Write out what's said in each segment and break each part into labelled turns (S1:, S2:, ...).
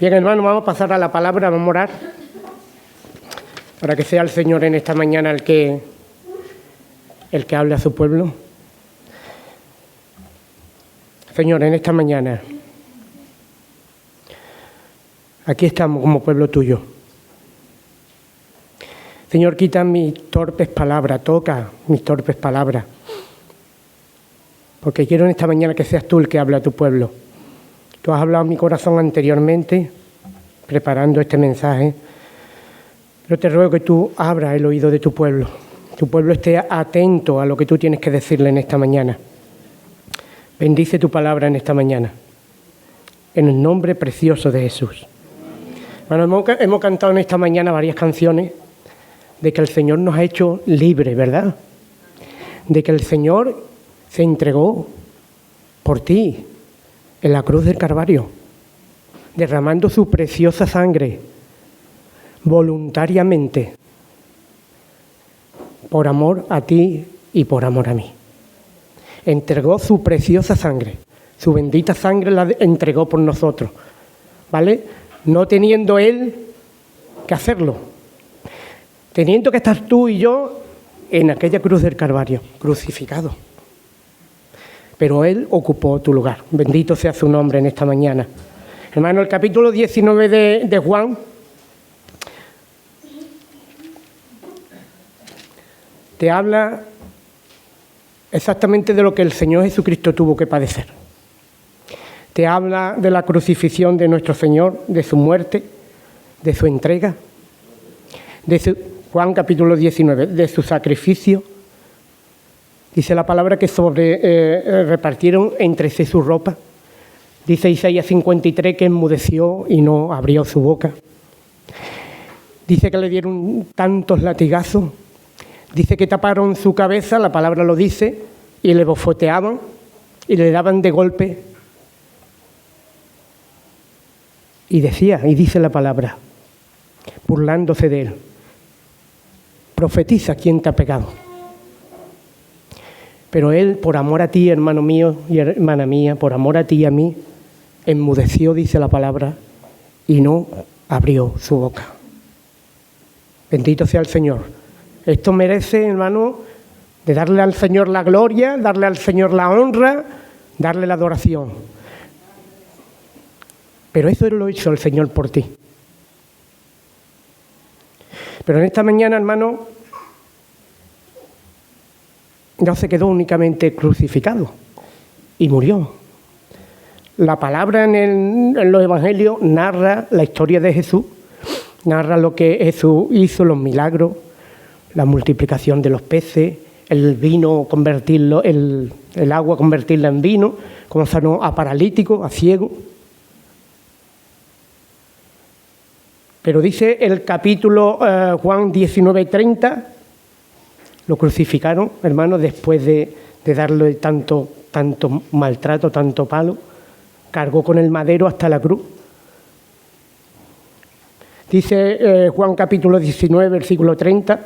S1: Bien, hermano, vamos a pasar a la palabra, vamos a orar para que sea el Señor en esta mañana el que hable a su pueblo. Señor, en esta mañana, aquí estamos como pueblo tuyo. Señor, quita mis torpes palabras, toca mis torpes palabras, porque quiero en esta mañana que seas tú el que hable a tu pueblo. Tú has hablado a mi corazón anteriormente, preparando este mensaje, pero te ruego que tú abras el oído de tu pueblo esté atento a lo que tú tienes que decirle en esta mañana. Bendice tu palabra en esta mañana, en el nombre precioso de Jesús. Bueno, hemos cantado en esta mañana varias canciones de que el Señor nos ha hecho libres, ¿verdad? De que el Señor se entregó por ti en la cruz del Calvario, derramando su preciosa sangre voluntariamente, por amor a ti y por amor a mí. Entregó su preciosa sangre, su bendita sangre la entregó por nosotros, ¿vale? No teniendo Él que hacerlo, teniendo que estar tú y yo en aquella cruz del Calvario, crucificado. Pero Él ocupó tu lugar. Bendito sea su nombre en esta mañana. Hermano, el capítulo 19 de Juan te habla exactamente de lo que el Señor Jesucristo tuvo que padecer. Te habla de la crucifixión de nuestro Señor, de su muerte, de su entrega, Juan capítulo 19, de su sacrificio. Dice la palabra que repartieron entre sí su ropa. Dice Isaías 53 que enmudeció y no abrió su boca. Dice que le dieron tantos latigazos. Dice que taparon su cabeza, la palabra lo dice, y le bofeteaban y le daban de golpe. Y dice la palabra, burlándose de él, profetiza quién te ha pegado. Pero él, por amor a ti, hermano mío y hermana mía, por amor a ti y a mí, enmudeció, dice la palabra, y no abrió su boca. Bendito sea el Señor. Esto merece, hermano, de darle al Señor la gloria, darle al Señor la honra, darle la adoración. Pero eso lo hizo el Señor por ti. Pero en esta mañana, hermano, no se quedó únicamente crucificado y murió. La palabra en los evangelios narra la historia de Jesús, narra lo que Jesús hizo, los milagros, la multiplicación de los peces, el vino convertirlo, el agua convertirla en vino, como sanó a paralítico, a ciego. Pero dice el capítulo Juan 19:30, lo crucificaron, hermano, después de darle tanto maltrato, tanto palo, cargó con el madero hasta la cruz. Dice Juan capítulo 19, versículo 30,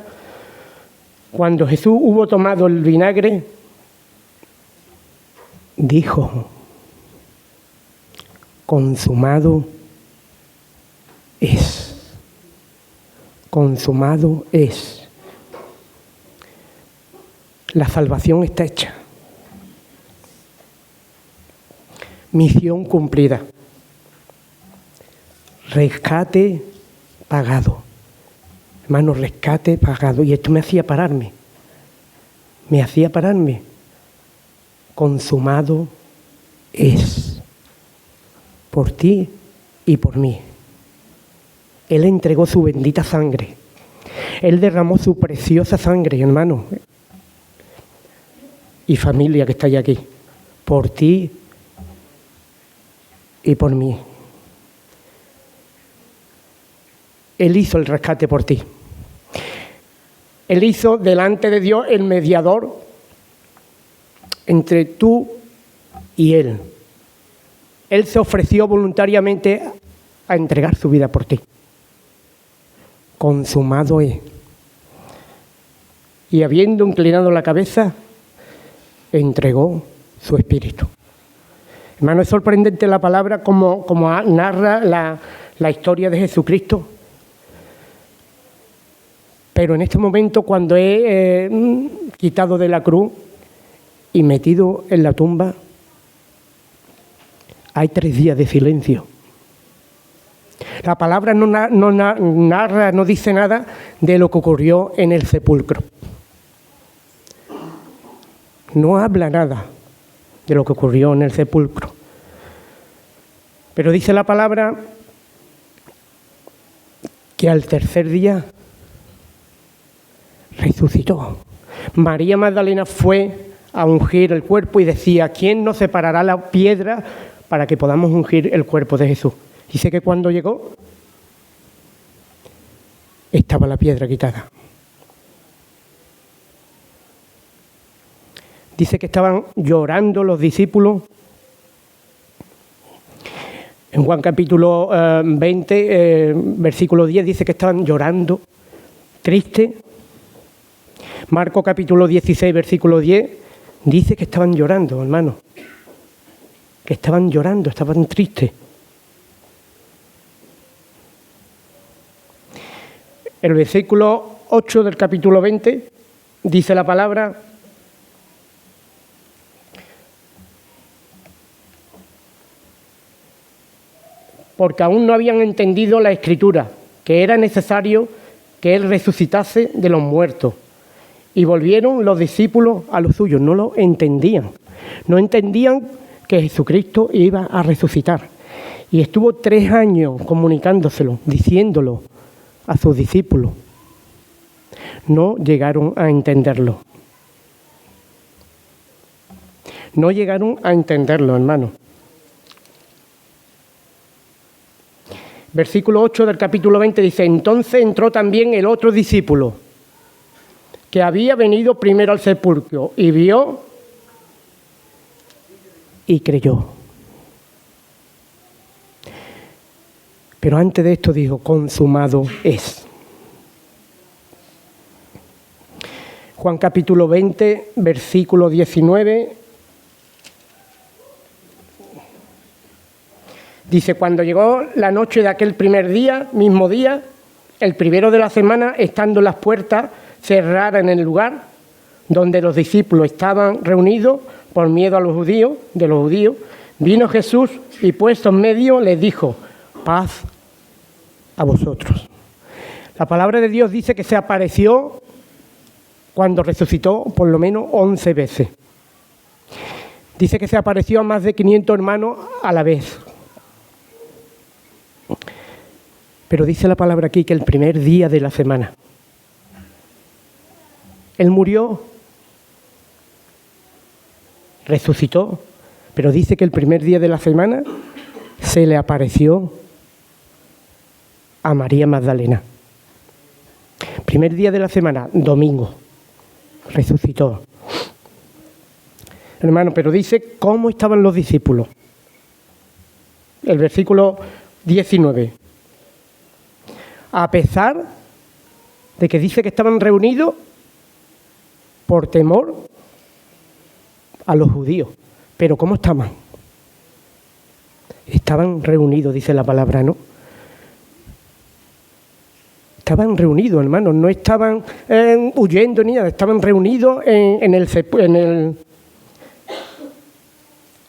S1: cuando Jesús hubo tomado el vinagre, dijo, consumado es. Consumado es. La salvación está hecha. Misión cumplida. Rescate pagado. Hermano, rescate pagado. Y esto me hacía pararme. Consumado es. Por ti y por mí. Él entregó su bendita sangre. Él derramó su preciosa sangre, hermano. Y familia que estáis aquí. Por ti y por mí. Él hizo el rescate por ti. Él hizo delante de Dios el mediador entre tú y Él. Él se ofreció voluntariamente a entregar su vida por ti. Consumado es. Y habiendo inclinado la cabeza, entregó su espíritu. Hermano, es sorprendente la palabra como narra la historia de Jesucristo. Pero en este momento, cuando es quitado de la cruz y metido en la tumba, hay 3 días de silencio. La palabra no narra, no dice nada de lo que ocurrió en el sepulcro. No habla nada de lo que ocurrió en el sepulcro. Pero dice la palabra que al tercer día resucitó. María Magdalena fue a ungir el cuerpo y decía: ¿quién nos separará la piedra para que podamos ungir el cuerpo de Jesús? Dice que cuando llegó estaba la piedra quitada. Dice que estaban llorando los discípulos. En Juan capítulo 20, versículo 10, dice que estaban llorando, tristes. Marcos capítulo 16, versículo 10, dice que estaban llorando, hermano. Que estaban llorando, estaban tristes. El versículo 8 del capítulo 20 dice la palabra: porque aún no habían entendido la Escritura, que era necesario que Él resucitase de los muertos. Y volvieron los discípulos a los suyos, no lo entendían. No entendían que Jesucristo iba a resucitar. Y estuvo 3 años comunicándoselo, diciéndolo a sus discípulos. No llegaron a entenderlo. No llegaron a entenderlo, hermano. Versículo 8 del capítulo 20 dice: entonces entró también el otro discípulo, que había venido primero al sepulcro, y vio y creyó. Pero antes de esto dijo: consumado es. Juan capítulo 20, versículo 19. Dice: cuando llegó la noche de aquel primer día, mismo día, el primero de la semana, estando las puertas cerradas en el lugar donde los discípulos estaban reunidos por miedo a los judíos, vino Jesús y puesto en medio les dijo: paz a vosotros. La palabra de Dios dice que se apareció cuando resucitó por lo menos 11 veces. Dice que se apareció a más de 500 hermanos a la vez. Pero dice la palabra aquí que el primer día de la semana Él murió, resucitó, pero dice que el primer día de la semana se le apareció a María Magdalena. Primer día de la semana, domingo, resucitó. Hermano, pero dice cómo estaban los discípulos. El versículo 19. A pesar de que dice que estaban reunidos por temor a los judíos. Pero ¿cómo estaban? Estaban reunidos, dice la palabra, ¿no? Estaban reunidos, hermanos, no estaban huyendo ni nada, estaban reunidos en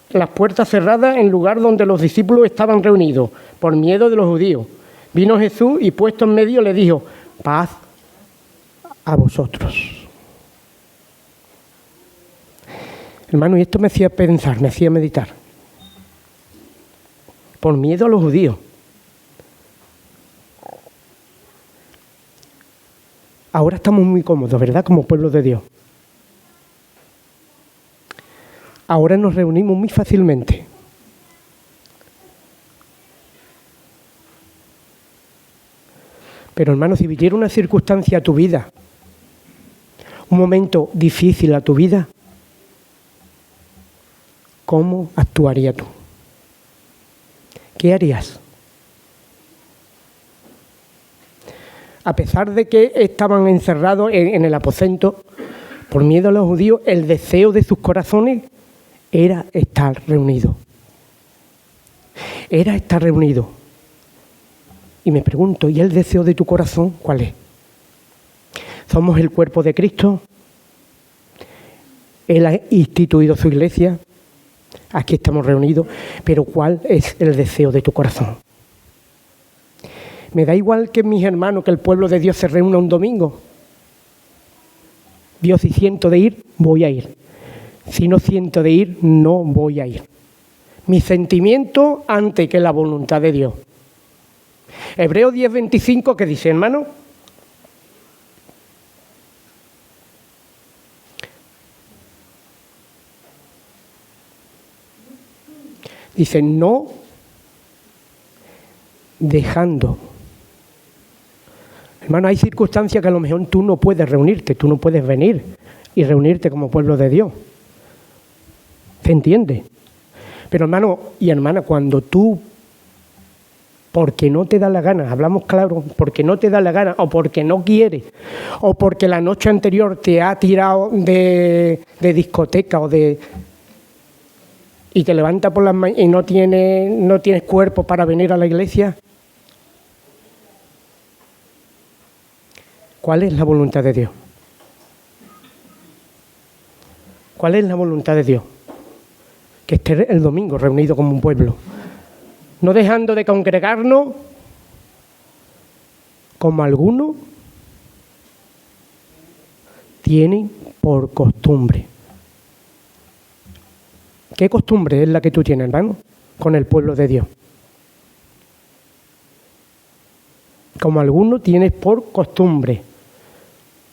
S1: las puertas cerradas, en el lugar donde los discípulos estaban reunidos, por miedo de los judíos. Vino Jesús y puesto en medio le dijo: paz a vosotros. Hermano, y esto me hacía pensar, me hacía meditar. Por miedo a los judíos. Ahora estamos muy cómodos, ¿verdad? Como pueblo de Dios. Ahora nos reunimos muy fácilmente. Pero hermano, si viniera una circunstancia a tu vida, un momento difícil a tu vida, ¿cómo actuarías tú? ¿Qué harías? A pesar de que estaban encerrados en el aposento, por miedo a los judíos, el deseo de sus corazones era estar reunidos. Era estar reunidos. Y me pregunto, ¿y el deseo de tu corazón cuál es? ¿Somos el cuerpo de Cristo? Él ha instituido su iglesia. Aquí estamos reunidos. Pero ¿cuál es el deseo de tu corazón? Me da igual que mis hermanos, que el pueblo de Dios se reúna un domingo. Dios, si siento de ir, voy a ir. Si no siento de ir, no voy a ir. Mi sentimiento antes que la voluntad de Dios. Hebreos 10:25, ¿qué dice, hermano? Dice, no dejando. Hermano, hay circunstancias que a lo mejor tú no puedes reunirte, tú no puedes venir y reunirte como pueblo de Dios. ¿Se entiende? Pero hermano y hermana, cuando tú, porque no te da la gana, hablamos claro, porque no te da la gana, o porque no quieres, o porque la noche anterior te ha tirado de discoteca y te levantas por las mañanas y no tienes cuerpo para venir a la iglesia. ¿Cuál es la voluntad de Dios? ¿Cuál es la voluntad de Dios? Que esté el domingo reunido como un pueblo. No dejando de congregarnos como algunos tienen por costumbre. ¿Qué costumbre es la que tú tienes, hermano, con el pueblo de Dios? Como algunos tienes por costumbre.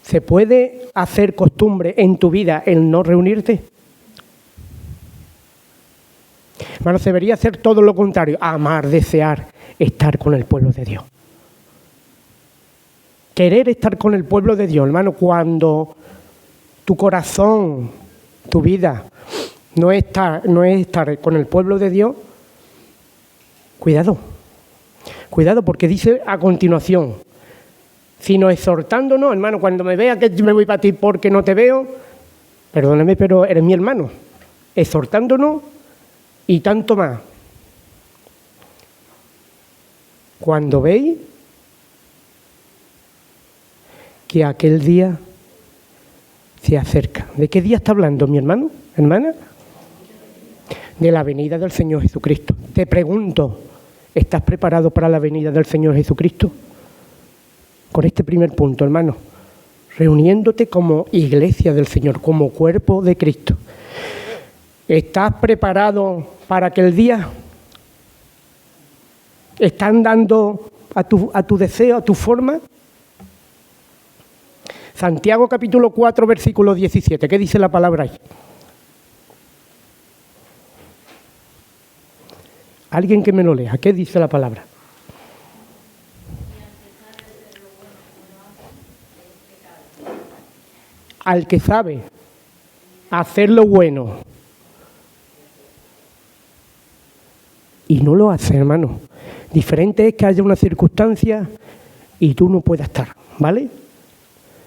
S1: ¿Se puede hacer costumbre en tu vida el no reunirte? Hermano, se debería hacer todo lo contrario, amar, desear, estar con el pueblo de Dios. Querer estar con el pueblo de Dios, hermano, cuando tu corazón, tu vida, no es estar con el pueblo de Dios, cuidado, porque dice a continuación, sino exhortándonos, hermano, cuando me vea que me voy para ti porque no te veo, perdóname, pero eres mi hermano, exhortándonos y tanto más. Cuando veis que aquel día se acerca. ¿De qué día está hablando mi hermano, hermana? De la venida del Señor Jesucristo. Te pregunto, ¿estás preparado para la venida del Señor Jesucristo? Con este primer punto, hermano, reuniéndote como iglesia del Señor, como cuerpo de Cristo. ¿Estás preparado para aquel día? ¿Están dando a tu deseo, a tu forma? Santiago capítulo 4, versículo 17. ¿Qué dice la palabra ahí? Alguien que me lo lea. ¿Qué dice la palabra? Al que sabe hacer lo bueno y no lo hace, hermano. Diferente es que haya una circunstancia y tú no puedas estar, ¿vale?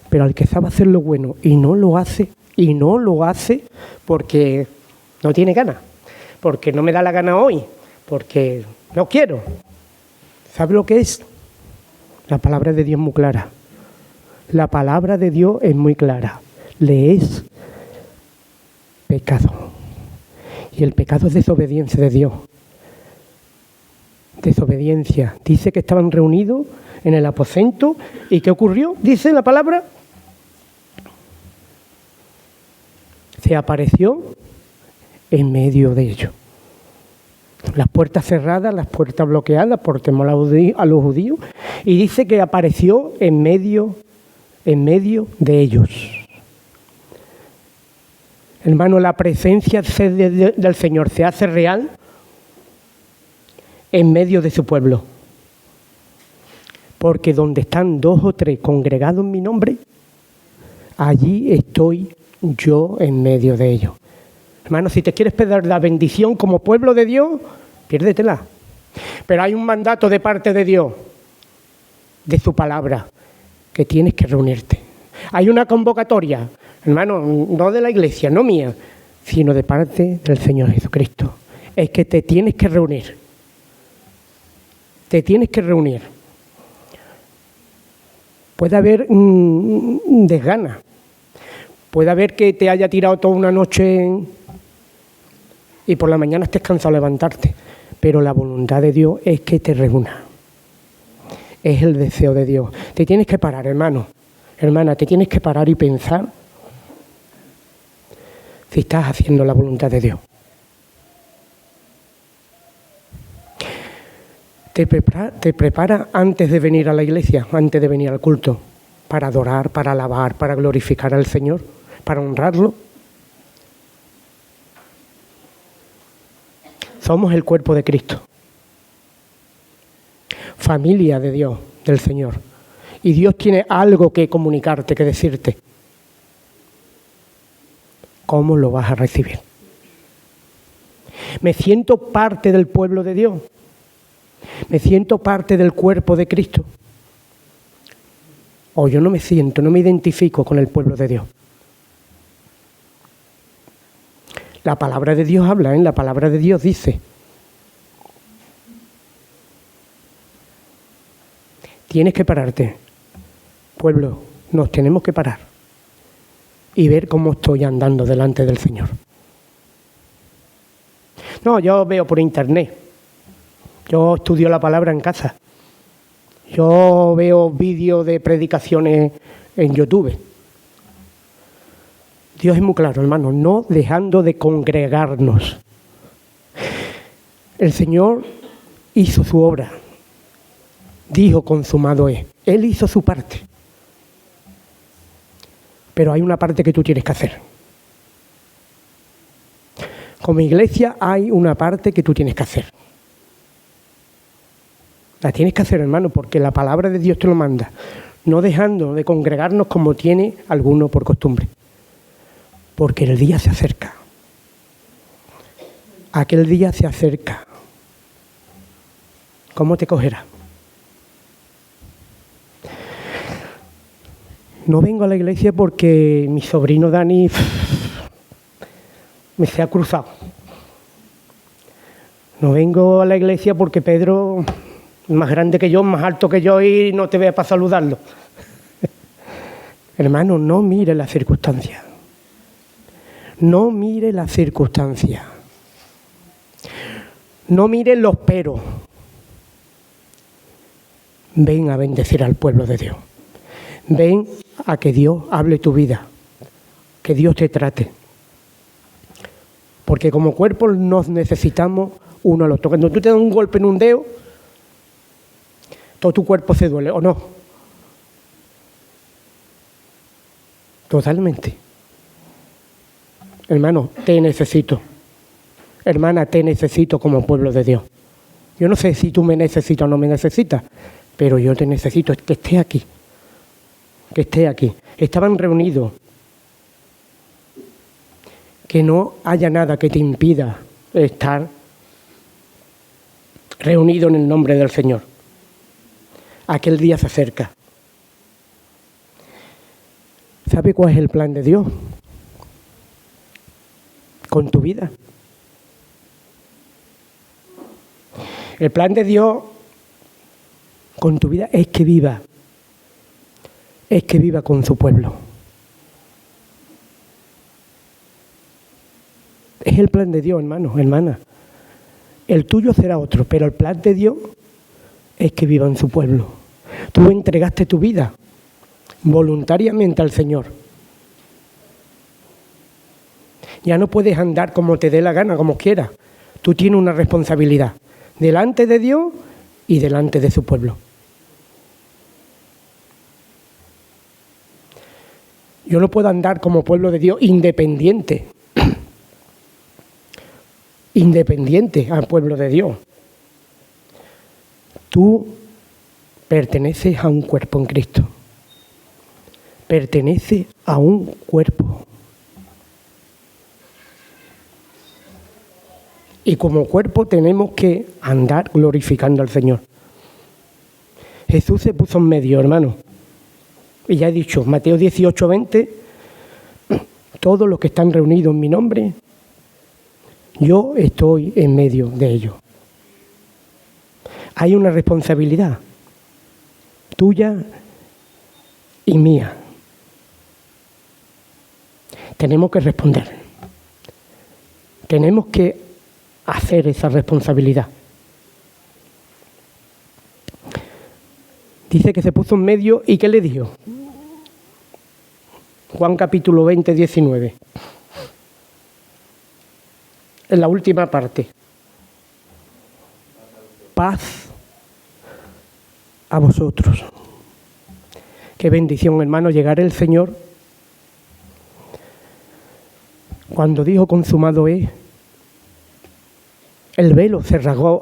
S1: Pero al que sabe hacer lo bueno y no lo hace porque no tiene ganas, porque no me da la gana hoy, porque no quiero. ¿Sabe lo que es? La palabra de Dios es muy clara. La palabra de Dios es muy clara. Le es pecado. Y el pecado es desobediencia de Dios. Desobediencia. Dice que estaban reunidos en el aposento. ¿Y qué ocurrió? Dice la palabra. Se apareció en medio de ellos. Las puertas cerradas, las puertas bloqueadas por temor a los judíos. Y dice que apareció en medio de ellos. Hermano, la presencia del Señor se hace real en medio de su pueblo. Porque donde están 2 o 3 congregados en mi nombre, allí estoy yo en medio de ellos. Hermano, si te quieres pedir la bendición como pueblo de Dios, piérdetela. Pero hay un mandato de parte de Dios, de su palabra, que tienes que reunirte. Hay una convocatoria, hermano, no de la iglesia, no mía, sino de parte del Señor Jesucristo. Es que te tienes que reunir. Te tienes que reunir. Puede haber desgana. Puede haber que te haya tirado toda una noche y por la mañana estés cansado de levantarte. Pero la voluntad de Dios es que te reúna. Es el deseo de Dios. Te tienes que parar, hermano. Hermana, te tienes que parar y pensar si estás haciendo la voluntad de Dios. Te prepara antes de venir a la iglesia, antes de venir al culto, para adorar, para alabar, para glorificar al Señor, para honrarlo. Somos el cuerpo de Cristo, familia de Dios, del Señor. Y Dios tiene algo que comunicarte, que decirte. ¿Cómo lo vas a recibir? ¿Me siento parte del pueblo de Dios? ¿Me siento parte del cuerpo de Cristo? O yo no me siento, no me identifico con el pueblo de Dios. La palabra de Dios habla, la palabra de Dios dice. Tienes que pararte. Pueblo, nos tenemos que parar y ver cómo estoy andando delante del Señor. No, yo veo por internet. Yo estudio la palabra en casa. Yo veo vídeos de predicaciones en YouTube. Dios es muy claro, hermano, no dejando de congregarnos. El Señor hizo su obra. Dijo, consumado es. Él hizo su parte. Pero hay una parte que tú tienes que hacer. Como iglesia hay una parte que tú tienes que hacer. La tienes que hacer, hermano, porque la palabra de Dios te lo manda. No dejando de congregarnos como tiene alguno por costumbre. Porque el día se acerca. Aquel día se acerca. ¿Cómo te cogerá? No vengo a la iglesia porque mi sobrino Dani me se ha cruzado. No vengo a la iglesia porque Pedro es más grande que yo, más alto que yo y no te vea para saludarlo. Hermano, no mire las circunstancias. No mire las circunstancias. No mire los peros. Ven a bendecir al pueblo de Dios. Ven a que Dios hable tu vida. Que Dios te trate. Porque como cuerpo nos necesitamos uno al otro. Cuando tú te das un golpe en un dedo, todo tu cuerpo se duele, ¿o no? Totalmente. Hermano, te necesito. Hermana, te necesito como pueblo de Dios. Yo no sé si tú me necesitas o no me necesitas, pero yo te necesito, que estés aquí. Que estés aquí. Estaban reunidos. Que no haya nada que te impida estar reunido en el nombre del Señor. Aquel día se acerca. ¿Sabe cuál es el plan de Dios con tu vida? El plan de Dios con tu vida es que viva con su pueblo. Es el plan de Dios, hermano, hermana. El tuyo será otro, pero el plan de Dios es que viva en su pueblo. Tú entregaste tu vida voluntariamente al Señor. Ya no puedes andar como te dé la gana, como quieras. Tú tienes una responsabilidad delante de Dios y delante de su pueblo. Yo no puedo andar como pueblo de Dios independiente. Independiente al pueblo de Dios. Tú perteneces a un cuerpo en Cristo. Perteneces a un cuerpo. Y como cuerpo tenemos que andar glorificando al Señor. Jesús se puso en medio, hermano. Y ya he dicho, Mateo 18:20, todos los que están reunidos en mi nombre, yo estoy en medio de ellos. Hay una responsabilidad tuya y mía. Tenemos que responder. Tenemos que hacer esa responsabilidad. Dice que se puso en medio y ¿qué le dijo? Juan capítulo 20, 19. En la última parte. Paz a vosotros. Qué bendición, hermano, llegar el Señor. Cuando dijo consumado es, el velo se rasgó,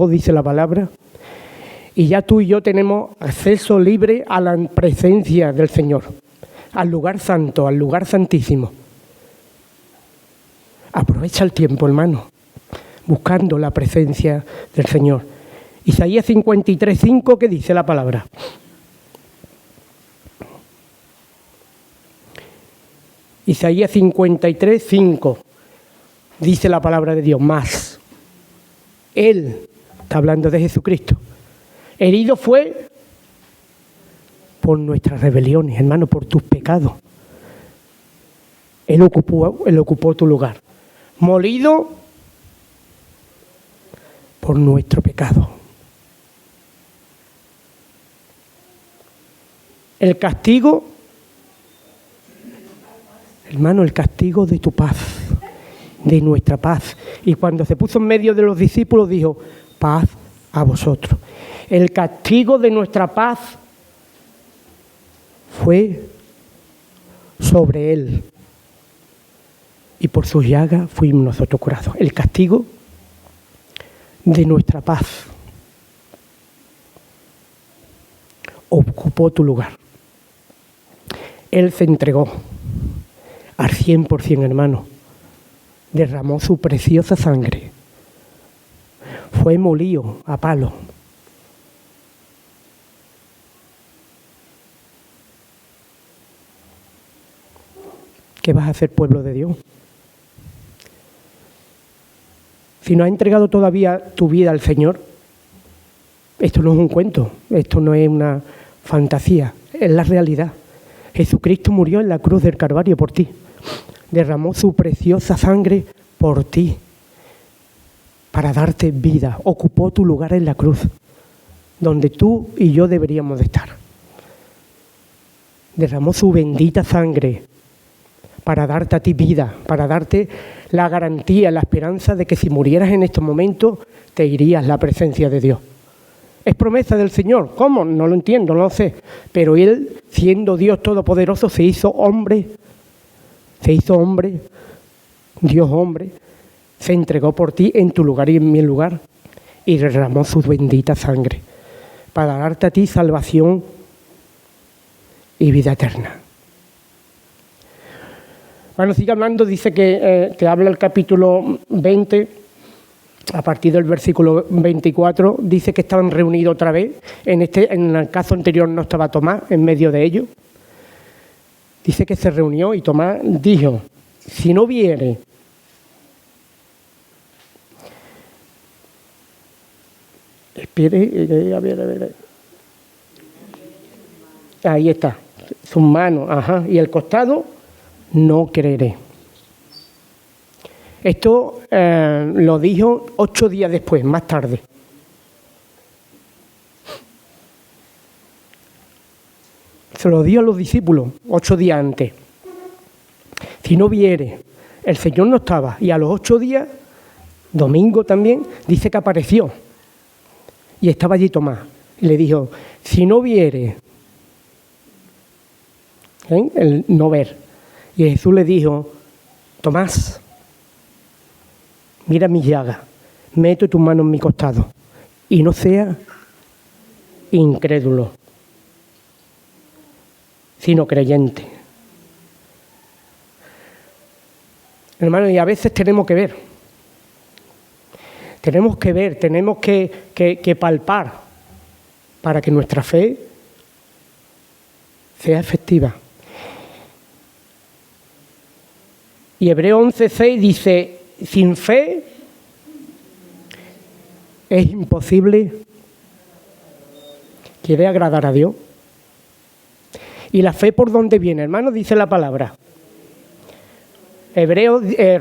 S1: dice la palabra, y ya tú y yo tenemos acceso libre a la presencia del Señor, al lugar santo, al lugar santísimo. Aprovecha el tiempo, hermano, buscando la presencia del Señor. Isaías 53:5, ¿qué dice la palabra? Isaías 53:5 dice la palabra de Dios, más. Él, está hablando de Jesucristo, herido fue por nuestras rebeliones, hermano, por tus pecados. Él ocupó tu lugar. Molido por nuestro pecado. El castigo, hermano, el castigo de tu paz, de nuestra paz. Y cuando se puso en medio de los discípulos dijo, paz a vosotros. El castigo de nuestra paz fue sobre él. Y por sus llagas fuimos nosotros curados. El castigo de nuestra paz ocupó tu lugar. Él se entregó al 100%, hermano. Derramó su preciosa sangre. Fue molido a palo. ¿Qué vas a hacer, pueblo de Dios? Si no has entregado todavía tu vida al Señor, esto no es un cuento, esto no es una fantasía, es la realidad. Jesucristo murió en la cruz del Calvario por ti. Derramó su preciosa sangre por ti para darte vida. Ocupó tu lugar en la cruz, donde tú y yo deberíamos de estar. Derramó su bendita sangre para darte a ti vida, para darte la garantía, la esperanza de que si murieras en estos momentos, te irías a la presencia de Dios. Es promesa del Señor. ¿Cómo? No lo entiendo, no lo sé. Pero Él, siendo Dios Todopoderoso, se hizo hombre, Dios hombre, se entregó por ti en tu lugar y en mi lugar y derramó su bendita sangre para darte a ti salvación y vida eterna. Bueno, sigue hablando, dice que habla el capítulo 20, a partir del versículo 24, dice que estaban reunidos otra vez. En el caso anterior no estaba Tomás en medio de ellos. Dice que se reunió y Tomás dijo, si no viere a ver. Ahí está, sus manos, y el costado, no creeré. Esto lo dijo 8 días después, más tarde. Se lo dio a los discípulos 8 días antes. Si no viere, el Señor no estaba. Y a los 8 días, domingo también, dice que apareció. Y estaba allí Tomás. Y le dijo, si no viere, el no ver. Y Jesús le dijo, Tomás, mira mis llagas, mete tu mano en mi costado y no seas incrédulo, sino creyente. Hermano, y a veces tenemos que ver, tenemos que palpar para que nuestra fe sea efectiva. Y Hebreos 11:6 dice, sin fe es imposible que dé agradar a Dios. ¿Y la fe por dónde viene, hermano? Dice la palabra.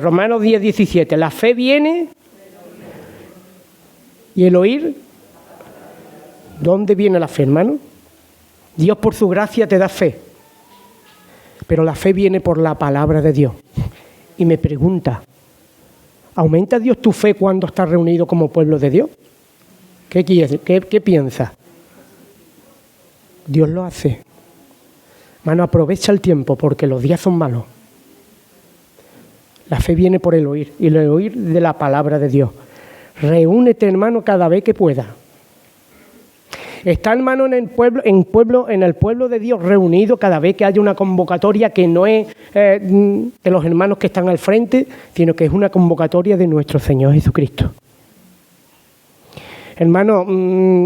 S1: Romanos 10, 17. La fe viene y el oír. ¿Dónde viene la fe, hermano? Dios por su gracia te da fe. Pero la fe viene por la palabra de Dios. Y me pregunta, ¿aumenta Dios tu fe cuando estás reunido como pueblo de Dios? ¿Qué quieres? ¿Qué piensas? Dios lo hace. Hermano, aprovecha el tiempo porque los días son malos. La fe viene por el oír y el oír de la palabra de Dios. Reúnete, hermano, cada vez que puedas. Está, hermano, en el pueblo de Dios reunido cada vez que haya una convocatoria que no es de los hermanos que están al frente, sino que es una convocatoria de nuestro Señor Jesucristo. Hermano,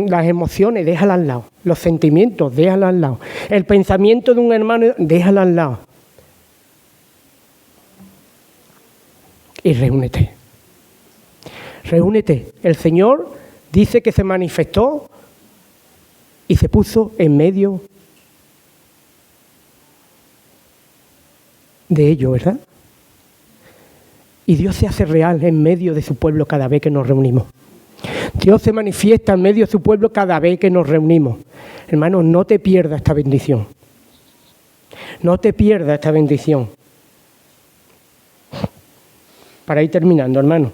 S1: las emociones, déjalas al lado. Los sentimientos, déjalas al lado. El pensamiento de un hermano, déjalo al lado. Y reúnete. Reúnete. El Señor dice que se manifestó y se puso en medio de ello, ¿verdad? Y Dios se hace real en medio de su pueblo cada vez que nos reunimos. Dios se manifiesta en medio de su pueblo cada vez que nos reunimos. Hermano, no te pierdas esta bendición. No te pierdas esta bendición. Para ir terminando, hermano.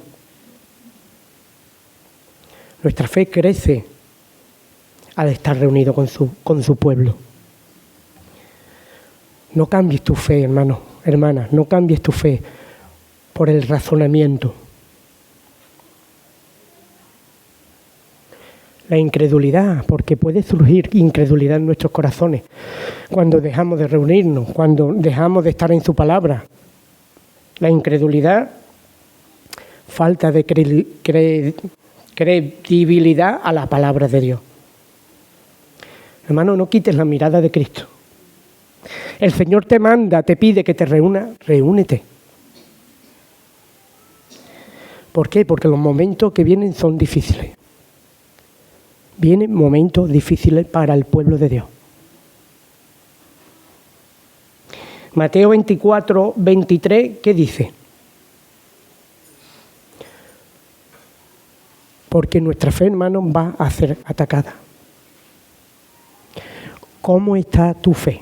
S1: Nuestra fe crece al estar reunido con su pueblo. No cambies tu fe, hermano, hermana, no cambies tu fe por el razonamiento. La incredulidad, porque puede surgir incredulidad en nuestros corazones cuando dejamos de reunirnos, cuando dejamos de estar en su palabra. La incredulidad, falta de credibilidad a la palabra de Dios. Hermano, no quites la mirada de Cristo. El Señor te manda, te pide que te reúnete. ¿Por qué? Porque los momentos que vienen son difíciles. Vienen momentos difíciles para el pueblo de Dios. Mateo 24, 23, ¿qué dice? Porque nuestra fe, hermano, va a ser atacada. ¿Cómo está tu fe?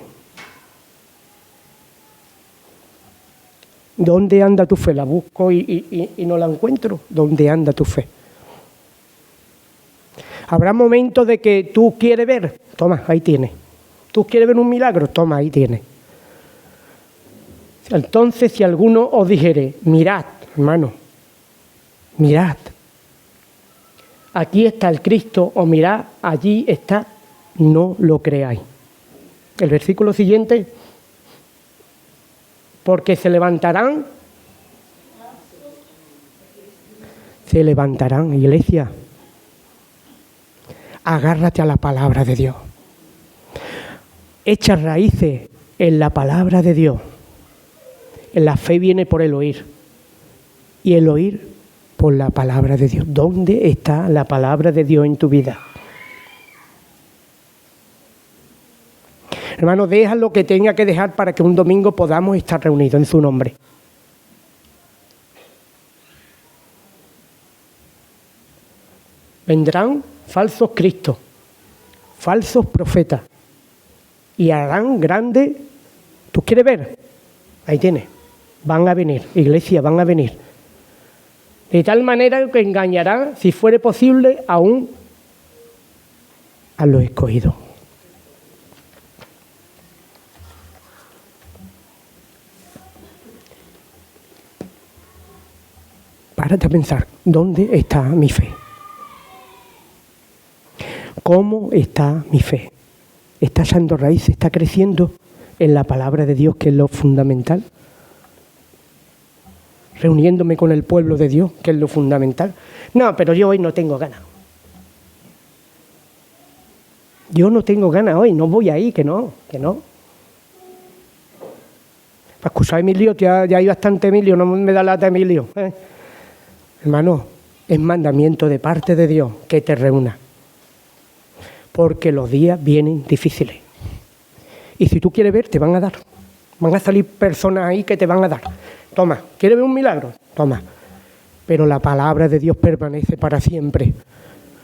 S1: ¿Dónde anda tu fe? La busco y no la encuentro. ¿Dónde anda tu fe? Habrá momentos de que tú quieres ver. Toma, ahí tienes. ¿Tú quieres ver un milagro? Toma, ahí tienes. Entonces, si alguno os dijere, mirad, hermano, mirad. Aquí está el Cristo, o mirad, allí está, no lo creáis. El versículo siguiente, porque se levantarán, iglesia. Agárrate a la palabra de Dios. Echa raíces en la palabra de Dios. La fe viene por el oír. Y el oír por la palabra de Dios. ¿Dónde está la palabra de Dios en tu vida? Hermano, deja lo que tenga que dejar para que un domingo podamos estar reunidos en su nombre. Vendrán falsos cristos, falsos profetas, y harán grandes. ¿Tú quieres ver? Ahí tienes. Van a venir, iglesia, van a venir. De tal manera que engañarán, si fuere posible, aún a los escogidos. Párate a pensar, ¿dónde está mi fe? ¿Cómo está mi fe? ¿Está echando raíces? ¿Está creciendo en la palabra de Dios, que es lo fundamental? Reuniéndome con el pueblo de Dios, que es lo fundamental. No, pero yo hoy no tengo ganas. Yo no tengo ganas hoy, no voy ahí, que no. Para escuchar a Emilio, ya hay bastante Emilio, no me da lata Emilio. Hermano, es mandamiento de parte de Dios que te reúna. Porque los días vienen difíciles. Y si tú quieres ver, te van a dar. Van a salir personas ahí que te van a dar. Toma, ¿quieres ver un milagro? Toma. Pero la palabra de Dios permanece para siempre.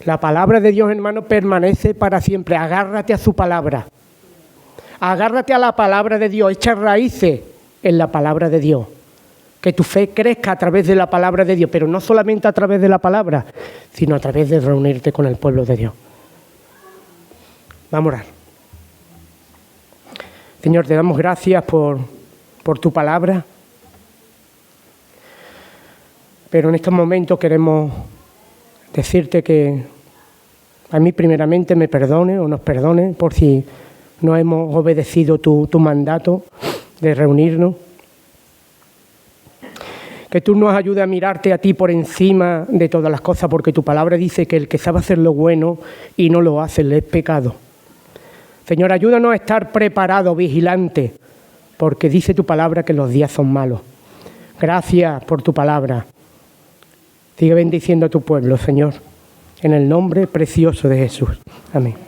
S1: La palabra de Dios, hermano, permanece para siempre. Agárrate a su palabra. Agárrate a la palabra de Dios. Echa raíces en la palabra de Dios. Que tu fe crezca a través de la palabra de Dios. Pero no solamente a través de la palabra, sino a través de reunirte con el pueblo de Dios. Vamos a orar. Señor, te damos gracias por tu palabra. Pero en estos momentos queremos decirte que a mí primeramente me perdone o nos perdone por si no hemos obedecido tu mandato de reunirnos. Que tú nos ayudes a mirarte a ti por encima de todas las cosas, porque tu palabra dice que el que sabe hacer lo bueno y no lo hace, le es pecado. Señor, ayúdanos a estar preparados, vigilantes, porque dice tu palabra que los días son malos. Gracias por tu palabra. Sigue bendiciendo a tu pueblo, Señor, en el nombre precioso de Jesús. Amén.